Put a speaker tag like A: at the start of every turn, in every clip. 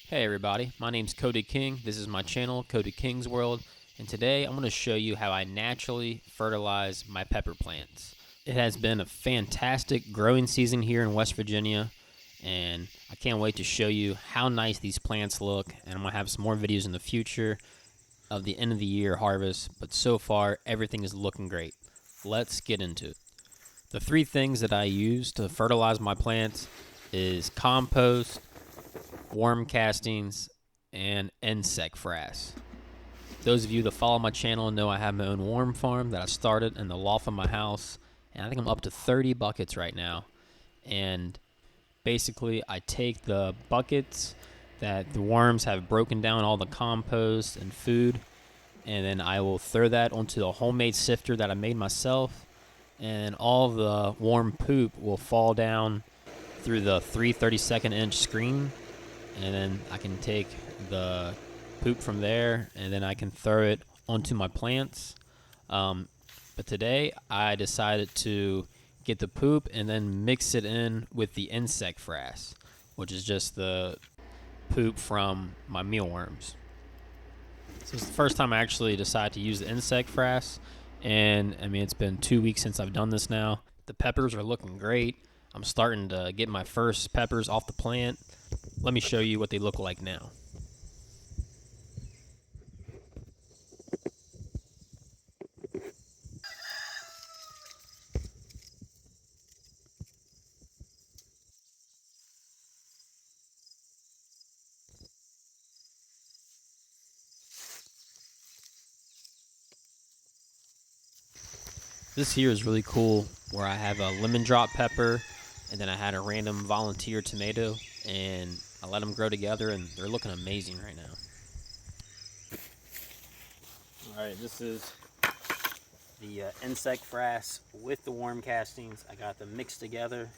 A: Hey everybody, my name's Cody King. This is my channel, Cody King's World, and today I'm going to show you how I naturally fertilize my pepper plants. It has been a fantastic growing season here in West Virginia, and I can't wait to show you how nice these plants look, and I'm going to have some more videos in the future of the end of the year harvest, but so far everything is looking great. Let's get into it. The three things that I use to fertilize my plants is compost, worm castings, and insect frass. Those of you that follow my channel know I have my own worm farm that I started in the loft of my house, and I think I'm up to 30 buckets right now. And basically, I take the buckets that the worms have broken down all the compost and food, and then I will throw that onto a homemade sifter that I made myself, and all the worm poop will fall down through the 3/32 inch screen, and then I can take the poop from there and then I can throw it onto my plants. But today I decided to get the poop and then mix it in with the insect frass, which is just the poop from my mealworms. So it's the first time I actually decided to use the insect frass, and I mean, it's been 2 weeks since I've done this now. The peppers are looking great. I'm starting to get my first peppers off the plant. Let me show you what they look like now. This here is really cool, where I have a lemon drop pepper, and then I had a random volunteer tomato, and I let them grow together, and they're looking amazing right now. Alright, this is the insect frass with the worm castings. I got them mixed together.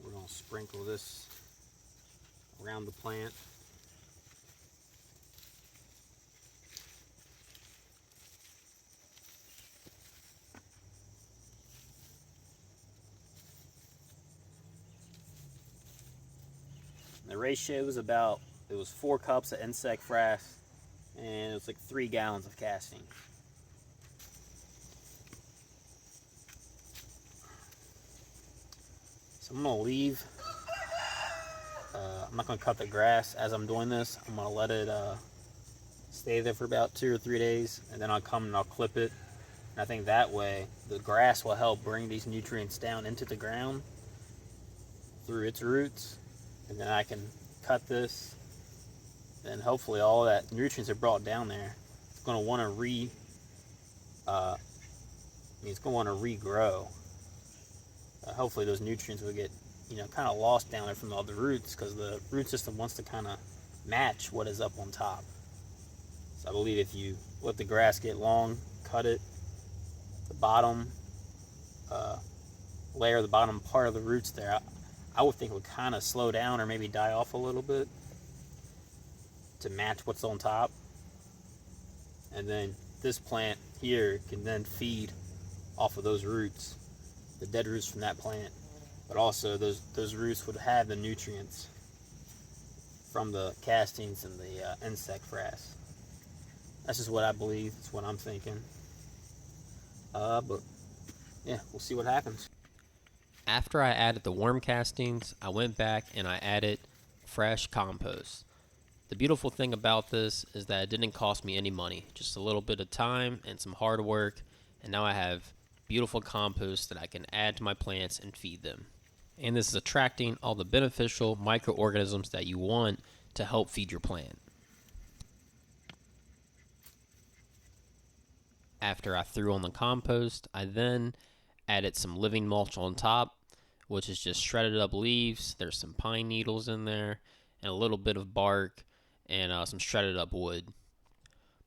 A: We're going to sprinkle this around the plant. The ratio was it was 4 cups of insect frass, and it was like 3 gallons of casting. So I'm gonna leave, I'm not gonna cut the grass as I'm doing this. I'm gonna let it stay there for about 2 or 3 days, and then I'll come and I'll clip it. And I think that way the grass will help bring these nutrients down into the ground through its roots, and then I can cut this, and hopefully all that nutrients are brought down there. It's going to want to regrow. Hopefully those nutrients will get, kind of lost down there from all the roots, because the root system wants to kind of match what is up on top. So I believe if you let the grass get long, cut it, the bottom layer, the bottom part of the roots there, I would think it would kind of slow down or maybe die off a little bit to match what's on top. And then this plant here can then feed off of those roots, the dead roots from that plant. But also those roots would have the nutrients from the castings and the insect frass. That's just what I believe. It's what I'm thinking. But yeah, we'll see what happens. After I added the worm castings, I went back and I added fresh compost. The beautiful thing about this is that it didn't cost me any money, just a little bit of time and some hard work, and now I have beautiful compost that I can add to my plants and feed them. And this is attracting all the beneficial microorganisms that you want to help feed your plant. After I threw on the compost, I then added some living mulch on top, which is just shredded up leaves. There's some pine needles in there, and a little bit of bark, and some shredded up wood.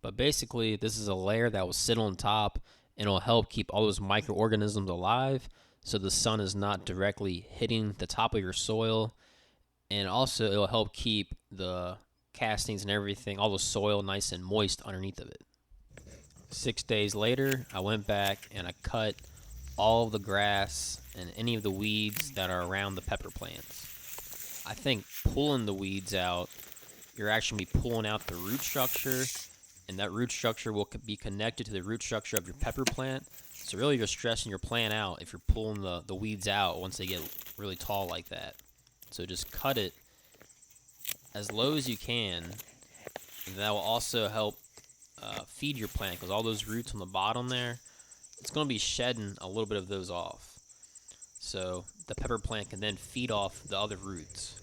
A: But basically, this is a layer that will sit on top, and it'll help keep all those microorganisms alive, so the sun is not directly hitting the top of your soil. And also, it'll help keep the castings and everything, all the soil, nice and moist underneath of it. 6 days later, I went back and I cut all of the grass and any of the weeds that are around the pepper plants. I think pulling the weeds out you're actually going to be pulling out the root structure, and that root structure will be connected to the root structure of your pepper plant. So really you're stressing your plant out if you're pulling the weeds out once they get really tall like that. So just cut it as low as you can, and that will also help feed your plant, because all those roots on the bottom there, it's going to be shedding a little bit of those off. So the pepper plant can then feed off the other roots.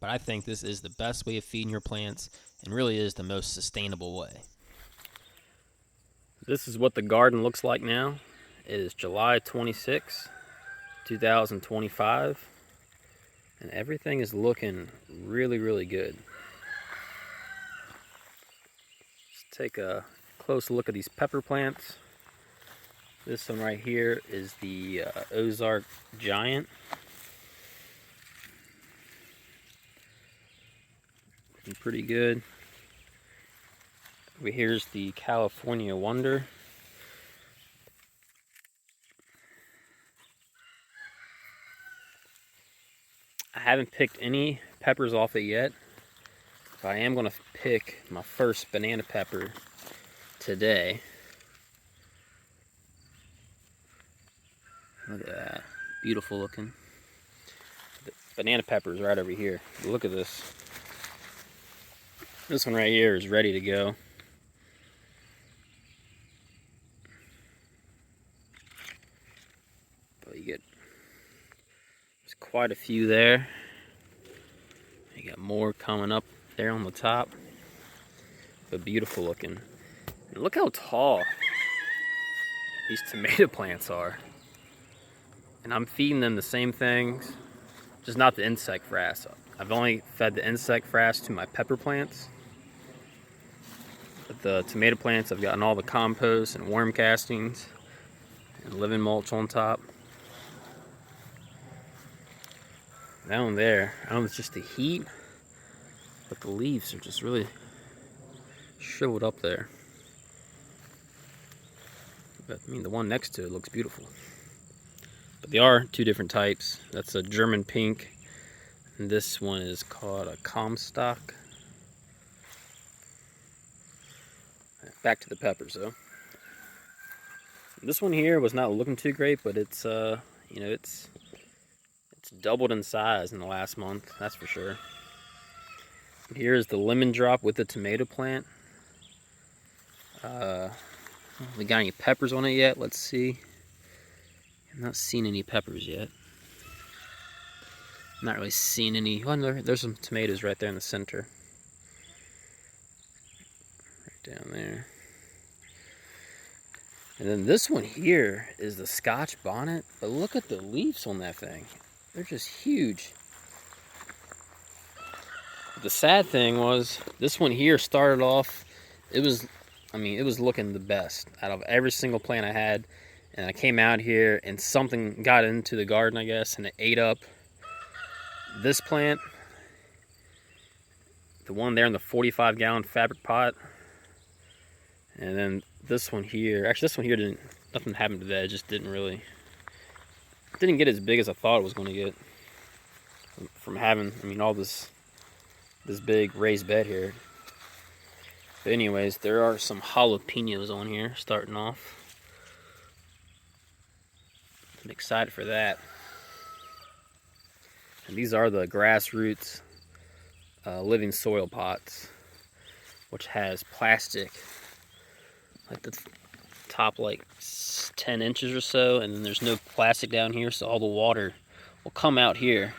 A: But I think this is the best way of feeding your plants, and really is the most sustainable way. This is what the garden looks like now. It is July 26, 2025, and everything is looking really, really good. Let's take a close look at these pepper plants. This one right here is the Ozark Giant. Looking pretty good. Over here's the California Wonder. I haven't picked any peppers off it yet, but I am going to pick my first banana pepper today. Look at that. Beautiful looking. The banana pepper is right over here. Look at this. This one right here is ready to go. But you get, there's quite a few there. You got more coming up there on the top. But beautiful looking. And look how tall these tomato plants are. And I'm feeding them the same things, just not the insect frass. I've only fed the insect frass to my pepper plants. But the tomato plants, I've gotten all the compost and worm castings and living mulch on top. Down there, I don't know if it's just the heat, but the leaves are just really shriveled up there. But I mean, the one next to it looks beautiful. But they are two different types. That's a German pink, and this one is called a Comstock. Back to the peppers though. This one here was not looking too great, but it's you know, it's doubled in size in the last month, that's for sure. And here's the lemon drop with the tomato plant. We got any peppers on it yet? Let's see. I'm not seeing any peppers yet. I'm not really seeing any. Well, there's some tomatoes right there in the center. Right down there. And then this one here is the Scotch bonnet. But look at the leaves on that thing. They're just huge. But the sad thing was, this one here started off, it was looking the best out of every single plant I had. And I came out here and something got into the garden, I guess, and it ate up this plant. The one there in the 45-gallon fabric pot. And then this one here, actually this one here nothing happened to that. It just didn't get as big as I thought it was going to get. From having, all this big raised bed here. But anyways, there are some jalapenos on here starting off. I'm excited for that. And these are the grassroots living soil pots, which has plastic like the top like 10 inches or so, and then there's no plastic down here, so all the water will come out here,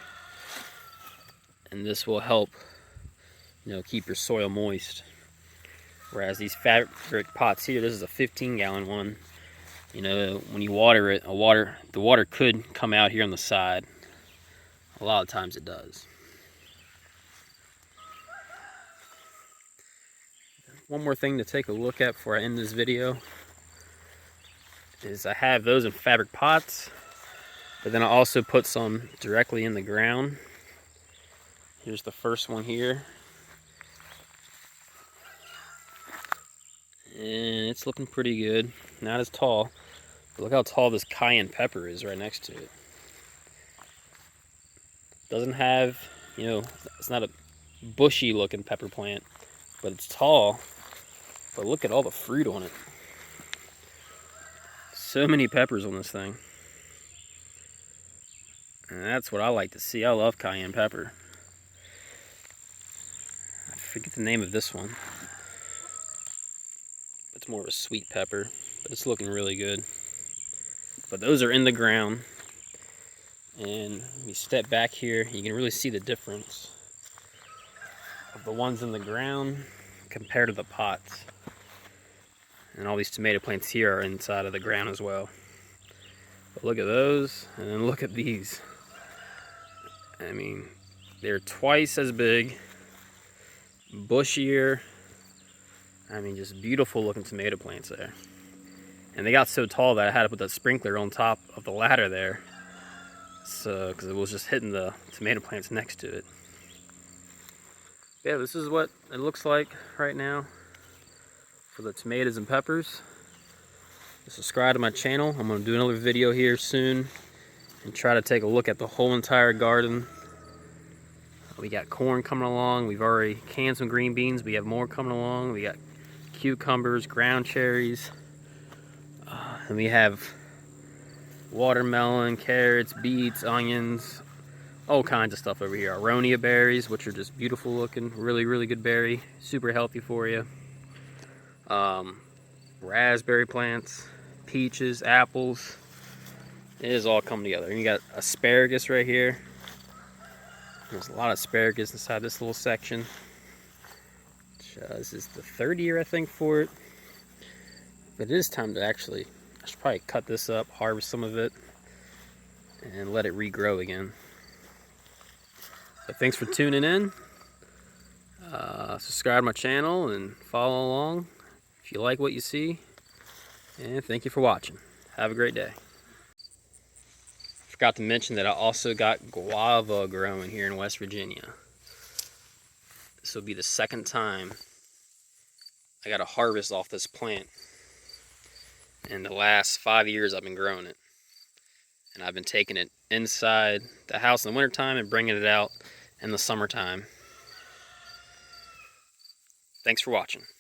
A: and this will help keep your soil moist. Whereas these fabric pots here, this is a 15-gallon one. When you water it, the water could come out here on the side. A lot of times it does. One more thing to take a look at before I end this video is I have those in fabric pots, but then I also put some directly in the ground. Here's the first one here. And it's looking pretty good. Not as tall. But look how tall this cayenne pepper is right next to it. Doesn't have, it's not a bushy looking pepper plant, but it's tall. But look at all the fruit on it. So many peppers on this thing. And that's what I like to see. I love cayenne pepper. I forget the name of this one. It's more of a sweet pepper, but it's looking really good. But those are in the ground. And when you step back here, you can really see the difference of the ones in the ground compared to the pots. And all these tomato plants here are inside of the ground as well. But look at those, and then look at these. I mean, they're twice as big, bushier. I mean, just beautiful looking tomato plants there. And they got so tall that I had to put that sprinkler on top of the ladder there. So, because it was just hitting the tomato plants next to it. Yeah, this is what it looks like right now for the tomatoes and peppers. Subscribe to my channel. I'm going to do another video here soon and try to take a look at the whole entire garden. We got corn coming along. We've already canned some green beans. We have more coming along. We got cucumbers, ground cherries, and we have watermelon, carrots, beets, onions, all kinds of stuff over here. Aronia berries, which are just beautiful looking, really, really good berry, super healthy for you. Raspberry plants, peaches, apples. It is all coming together. And you got asparagus right here. There's a lot of asparagus inside this little section. This is the third year, I think, for it. But it is time to actually, I should probably cut this up, harvest some of it, and let it regrow again. But thanks for tuning in. Subscribe to my channel and follow along if you like what you see. And thank you for watching. Have a great day. Forgot to mention that I also got guava growing here in West Virginia. This will be the second time I got a harvest off this plant. In the last 5 years I've been growing it. And I've been taking it inside the house in the wintertime and bringing it out in the summertime. Thanks for watching.